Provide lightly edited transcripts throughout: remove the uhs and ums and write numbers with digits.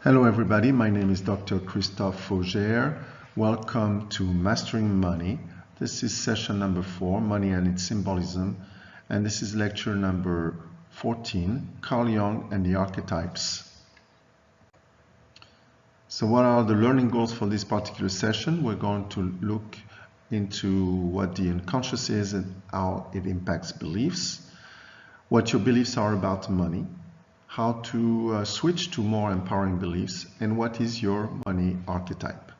Hello everybody, my name is Dr. Christophe Faugère. Welcome to Mastering Money. This is session number 4, Money and its Symbolism, and this is lecture number 14, Carl Jung and the Archetypes. So what are the learning goals for this particular session? We're going to look into what the unconscious is and how it impacts beliefs, what your beliefs are about money, how to switch to more empowering beliefs, and what is your money archetype.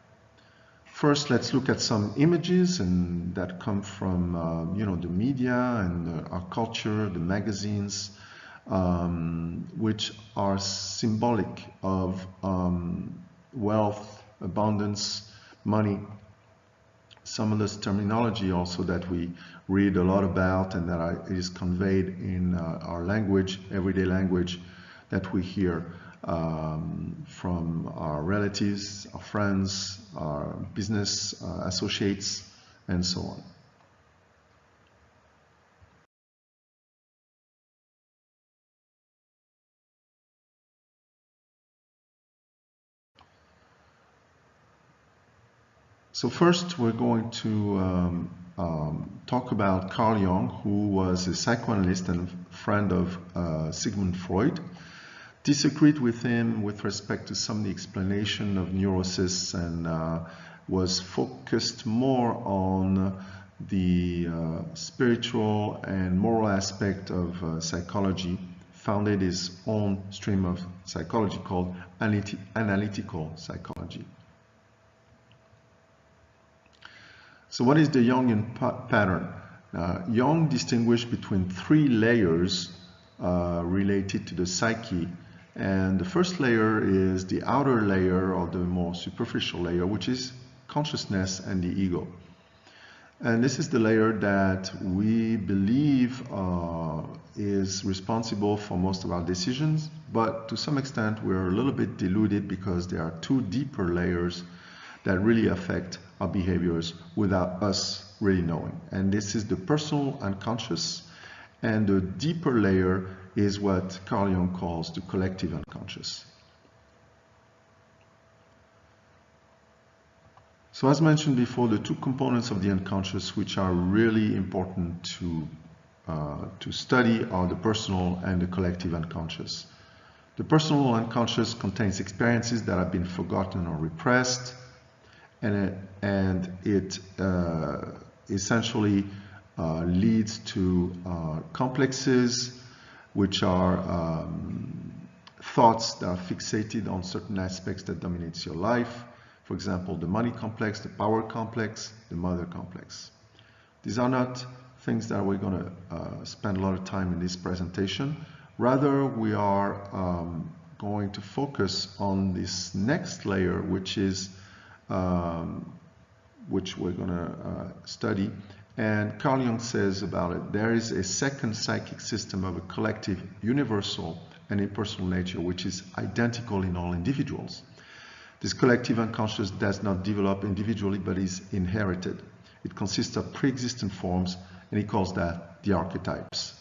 First, let's look at some images and that come from the media and our culture, the magazines, which are symbolic of wealth, abundance, money. Some of this terminology also that we read a lot about and that is conveyed in our language, everyday language, that we hear from our relatives, our friends, our business associates, and so on. So first we're going to talk about Carl Jung, who was a psychoanalyst and friend of Sigmund Freud. Disagreed with him with respect to some of the explanation of neurosis and was focused more on the spiritual and moral aspect of psychology, founded his own stream of psychology called analytical psychology. So what is the Jungian pattern? Jung distinguished between 3 layers related to the psyche. And the first layer is the outer layer, or the more superficial layer, which is consciousness and the ego. And this is the layer that we believe is responsible for most of our decisions, but to some extent we're a little bit deluded because there are 2 deeper layers that really affect our behaviors without us really knowing. And this is the personal unconscious, and the deeper layer is what Carl Jung calls the collective unconscious. So as mentioned before, the 2 components of the unconscious which are really important to study are the personal and the collective unconscious. The personal unconscious contains experiences that have been forgotten or repressed, and it essentially leads to complexes, which are thoughts that are fixated on certain aspects that dominates your life. For example, the money complex, the power complex, the mother complex. These are not things that we're going to spend a lot of time in this presentation. Rather, we are going to focus on this next layer, which is which we're going to study. And Carl Jung says about it, there is a second psychic system of a collective, universal, and impersonal nature, which is identical in all individuals. This collective unconscious does not develop individually, but is inherited. It consists of pre-existent forms, and he calls that the archetypes.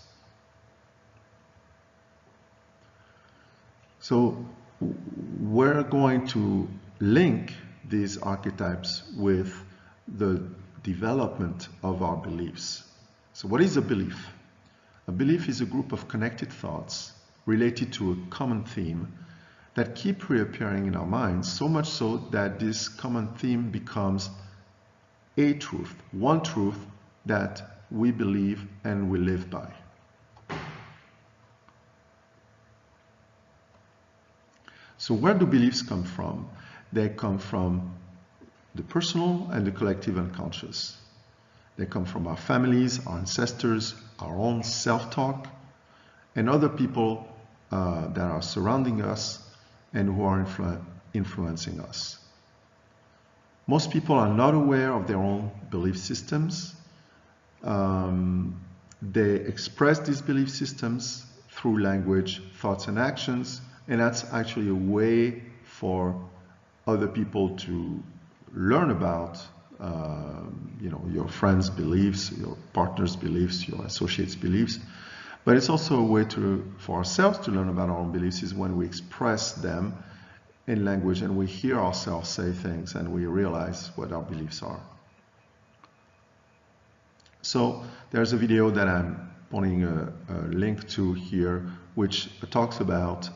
So we're going to link these archetypes with the development of our beliefs. So what is a belief? A belief is a group of connected thoughts related to a common theme that keep reappearing in our minds, so much so that this common theme becomes a truth, one truth that we believe and we live by. So where do beliefs come from? They come from the personal and the collective unconscious. They come from our families, our ancestors, our own self-talk, and other people that are surrounding us and who are influencing us. Most people are not aware of their own belief systems. They express these belief systems through language, thoughts, and actions, and that's actually a way for other people to learn about your friends' beliefs, your partner's beliefs, your associates' beliefs. But it's also a way for ourselves to learn about our own beliefs is when we express them in language, and we hear ourselves say things and we realize what our beliefs are. So there's a video that I'm putting a link to here, which talks about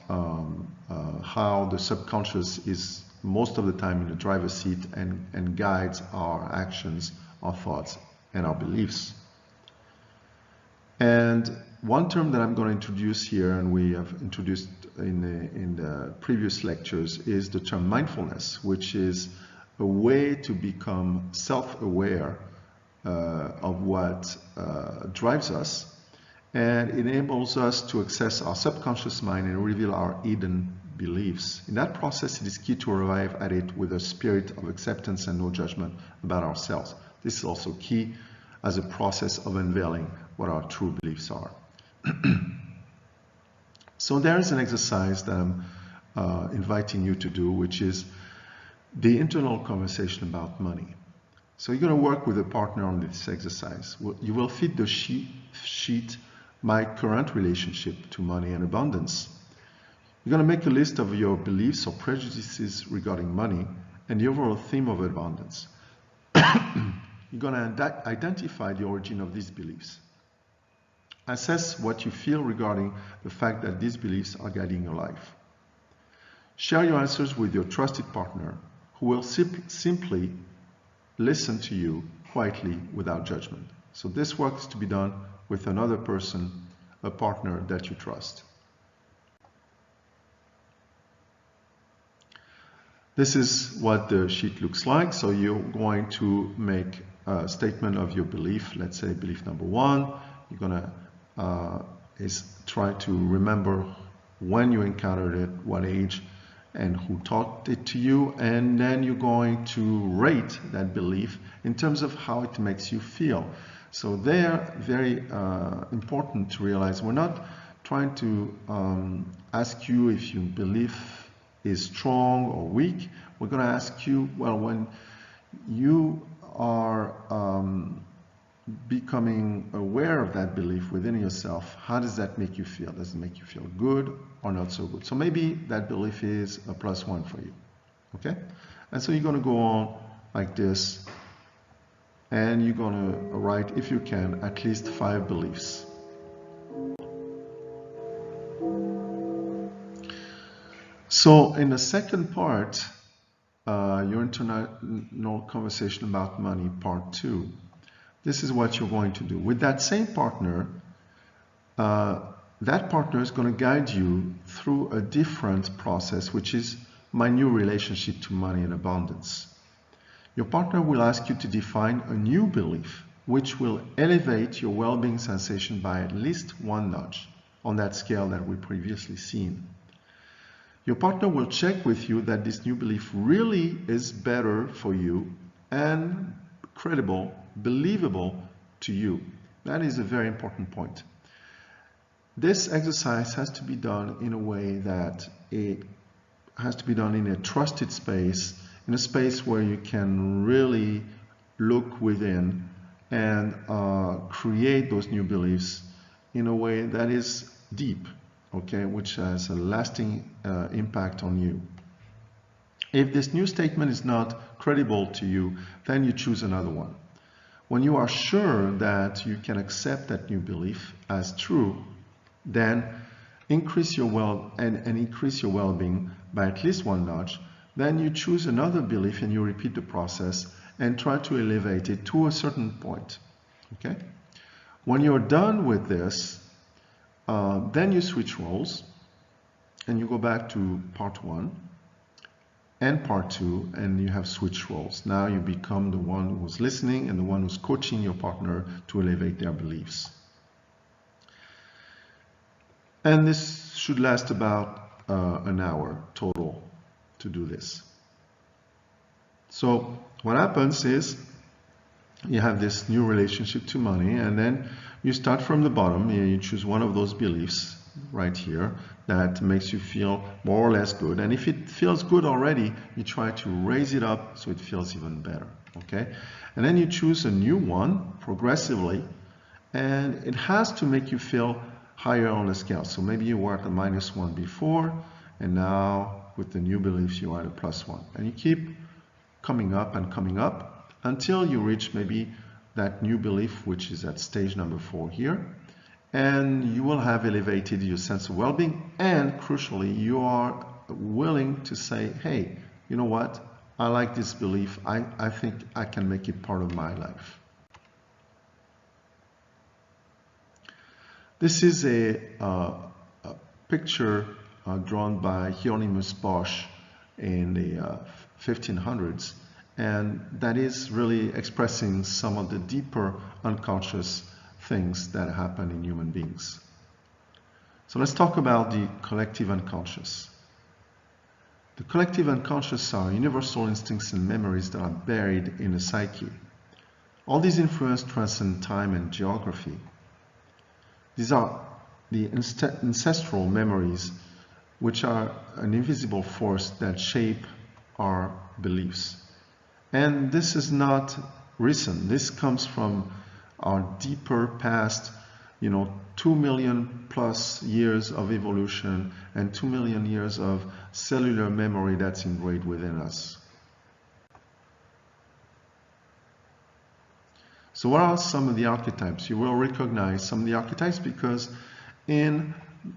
how the subconscious is most of the time in the driver's seat and guides our actions, our thoughts, and our beliefs. And one term that I'm going to introduce here, and we have introduced in the previous lectures, is the term mindfulness, which is a way to become self-aware of what drives us, and enables us to access our subconscious mind and reveal our hidden beliefs. In that process, it is key to arrive at it with a spirit of acceptance and no judgment about ourselves. This is also key as a process of unveiling what our true beliefs are. So there is an exercise that I'm inviting you to do, which is the internal conversation about money. So you're going to work with a partner on this exercise. You will feed the sheet my current relationship to money and abundance. You're going to make a list of your beliefs or prejudices regarding money and the overall theme of abundance. You're going to identify the origin of these beliefs. Assess what you feel regarding the fact that these beliefs are guiding your life. Share your answers with your trusted partner, who will simply listen to you quietly without judgment. So this work is to be done with another person, a partner that you trust. This is what the sheet looks like. So you're going to make a statement of your belief. Let's say belief number 1. You're going to try to remember when you encountered it, what age, and who taught it to you. And then you're going to rate that belief in terms of how it makes you feel. So they're very important to realize. We're not trying to ask you if your belief is strong or weak. We're going to ask you, well, when you are becoming aware of that belief within yourself, how does that make you feel? Does it make you feel good or not so good? So maybe that belief is a +1 for you. Okay? And so you're going to go on like this, and you're going to write, if you can, at least 5 beliefs. So in the second part, your internal conversation about money, part 2, this is what you're going to do. With that same partner, that partner is going to guide you through a different process, which is my new relationship to money and abundance. Your partner will ask you to define a new belief, which will elevate your well-being sensation by at least 1 notch on that scale that we previously seen. Your partner will check with you that this new belief really is better for you and credible, believable to you. That is a very important point. This exercise has to be done in a way that it has to be done in a trusted space, in a space where you can really look within and create those new beliefs in a way that is deep, okay, which has a lasting impact on you. If this new statement is not credible to you, then you choose another one. When you are sure that you can accept that new belief as true, then increase your well-being by at least 1 notch. Then you choose another belief and you repeat the process and try to elevate it to a certain point. Okay? When you're done with this, then you switch roles and you go back to part 1 and part 2, and you have switched roles. Now you become the one who's listening and the one who's coaching your partner to elevate their beliefs. And this should last about an hour total to do this. So what happens is you have this new relationship to money, and then you start from the bottom. You choose one of those beliefs right here that makes you feel more or less good. And if it feels good already, you try to raise it up so it feels even better. Okay? And then you choose a new one progressively, and it has to make you feel higher on the scale. So maybe you were at a -1 before, And now with the new beliefs, you are at a +1. And you keep coming up and coming up until you reach maybe that new belief, which is at stage number 4 here. And you will have elevated your sense of well-being. And crucially, you are willing to say, hey, you know what? I like this belief. I think I can make it part of my life. This is a picture drawn by Hieronymus Bosch in the 1500s, and that is really expressing some of the deeper unconscious things that happen in human beings. So let's talk about the collective unconscious. The collective unconscious are universal instincts and memories that are buried in the psyche. All these influences transcend time and geography. These are the ancestral memories, which are an invisible force that shape our beliefs. And this is not recent. This comes from our deeper past, 2 million plus years of evolution and 2 million years of cellular memory that's engraved within us. So what are some of the archetypes? You will recognize some of the archetypes because in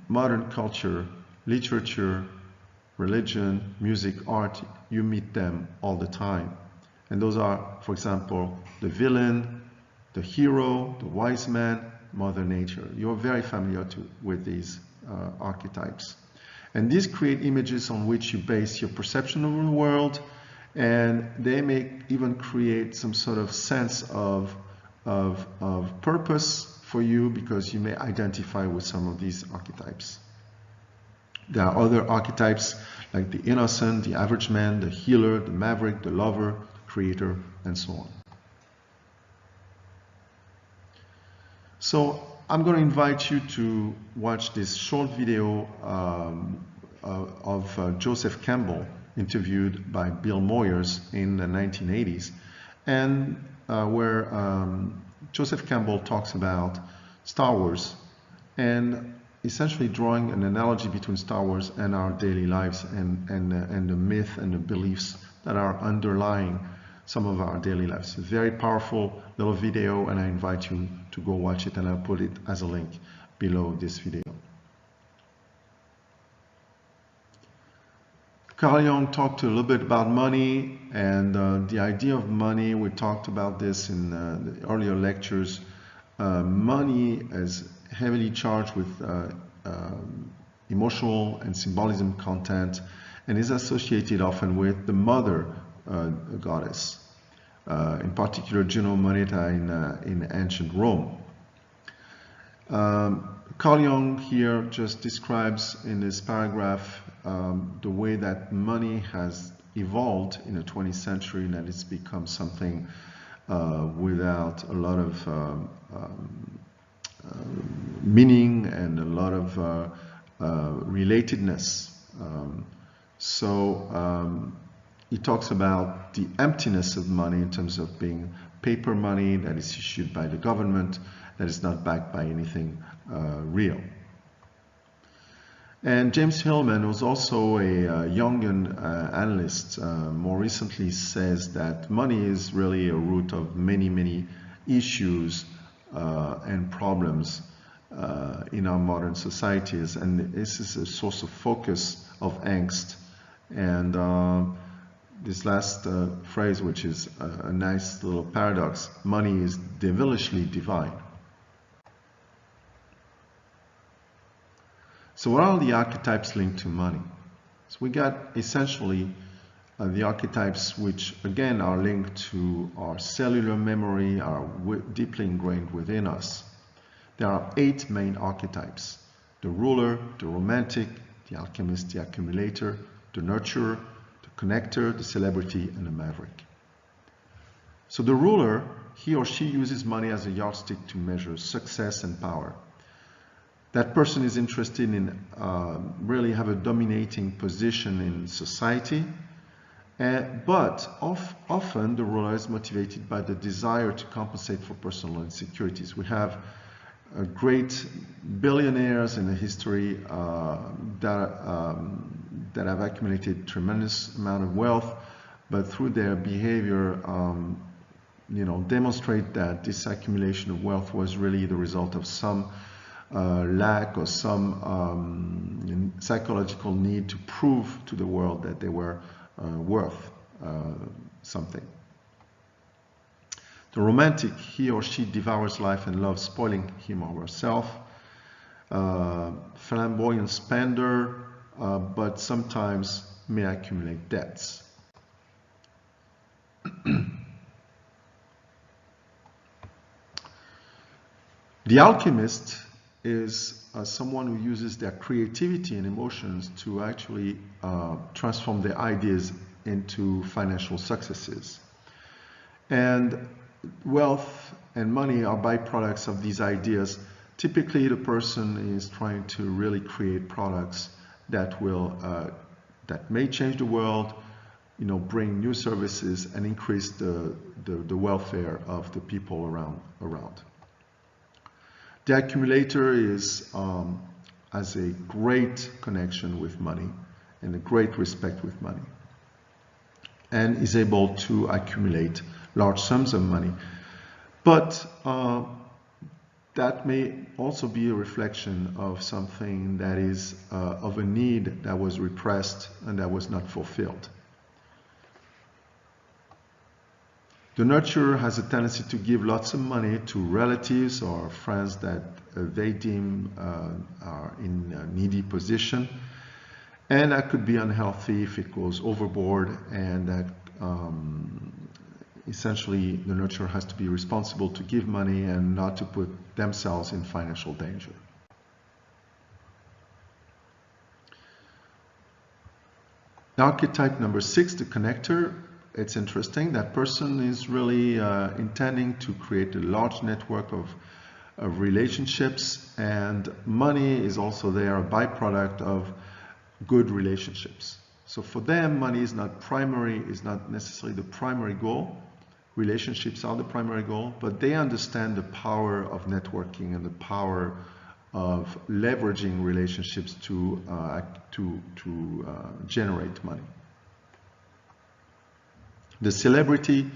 modern culture, literature, religion, music, art, you meet them all the time. And those are, for example, the villain, the hero, the wise man, Mother Nature. You're very familiar with these archetypes. And these create images on which you base your perception of the world, and they may even create some sort of sense of purpose for you because you may identify with some of these archetypes. There are other archetypes like the innocent, the average man, the healer, the maverick, the lover, the creator, and so on. So I'm going to invite you to watch this short video of Joseph Campbell, interviewed by Bill Moyers in the 1980s, and where Joseph Campbell talks about Star Wars and essentially drawing an analogy between Star Wars and our daily lives and the myth and the beliefs that are underlying some of our daily lives. A very powerful little video, and I invite you to go watch it, and I'll put it as a link below this video. Carl Jung talked a little bit about money and the idea of money. We talked about this in the earlier lectures. Money is heavily charged with emotional and symbolism content and is associated often with the mother goddess, in particular Juno Moneta in ancient Rome. Carl Jung here just describes in this paragraph the way that money has evolved in the 20th century, and that it's become something without a lot of meaning and a lot of relatedness. He talks about the emptiness of money in terms of being paper money that is issued by the government, that is not backed by anything real. And James Hillman, who's also a Jungian analyst, more recently says that money is really a root of many, many issues and problems in our modern societies, and this is a source of focus of angst. And this last phrase, which is a nice little paradox, money is devilishly divine. So what are the archetypes linked to money? So we got essentially the archetypes which again are linked to our cellular memory, are deeply ingrained within us. There are 8 main archetypes: the ruler, the romantic, the alchemist, the accumulator, the nurturer, the connector, the celebrity, and the maverick. So the ruler, he or she uses money as a yardstick to measure success and power. That person is interested in really have a dominating position in society, but often the ruler is motivated by the desire to compensate for personal insecurities. We have great billionaires in the history that that have accumulated tremendous amount of wealth, but through their behavior, demonstrate that this accumulation of wealth was really the result of some lack or some psychological need to prove to the world that they were worth something. The romantic, he or she devours life and loves spoiling him or herself. Flamboyant spender, but sometimes may accumulate debts. The alchemist is someone who uses their creativity and emotions to actually transform their ideas into financial successes. And wealth and money are byproducts of these ideas. Typically, the person is trying to really create products that will that may change the world, bring new services and increase the welfare of the people around. The accumulator has a great connection with money and a great respect with money, and is able to accumulate large sums of money. But that may also be a reflection of something that is of a need that was repressed and that was not fulfilled. The nurturer has a tendency to give lots of money to relatives or friends that they deem are in a needy position, and that could be unhealthy if it goes overboard, and that essentially the nurturer has to be responsible to give money and not to put themselves in financial danger. Archetype number 6, the connector. It's interesting. That person is really intending to create a large network of relationships, and money is also there, a byproduct of good relationships. So for them, money is not necessarily the primary goal. Relationships are the primary goal, but they understand the power of networking and the power of leveraging relationships to generate money. The celebrity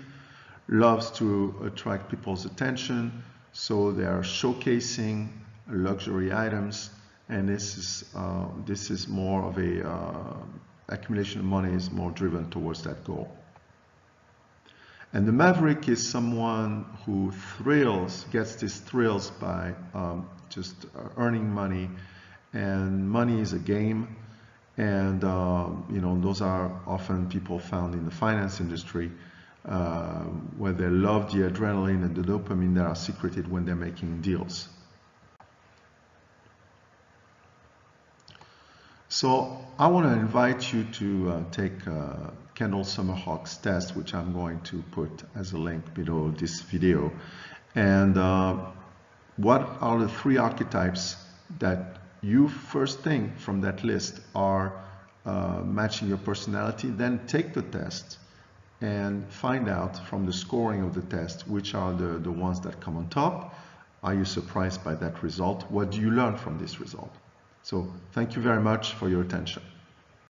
loves to attract people's attention, so they are showcasing luxury items, and this is more of a accumulation of money is more driven towards that goal. And the maverick is someone who gets these thrills by just earning money, and money is a game. And those are often people found in the finance industry, where they love the adrenaline and the dopamine that are secreted when they're making deals. So I want to invite you to take Kendall Summerhawk's test, which I'm going to put as a link below this video. And what are the 3 archetypes that you first think from that list are matching your personality? Then take the test and find out from the scoring of the test which are the ones that come on top. Are you surprised by that result? What do you learn from this result? So thank you very much for your attention.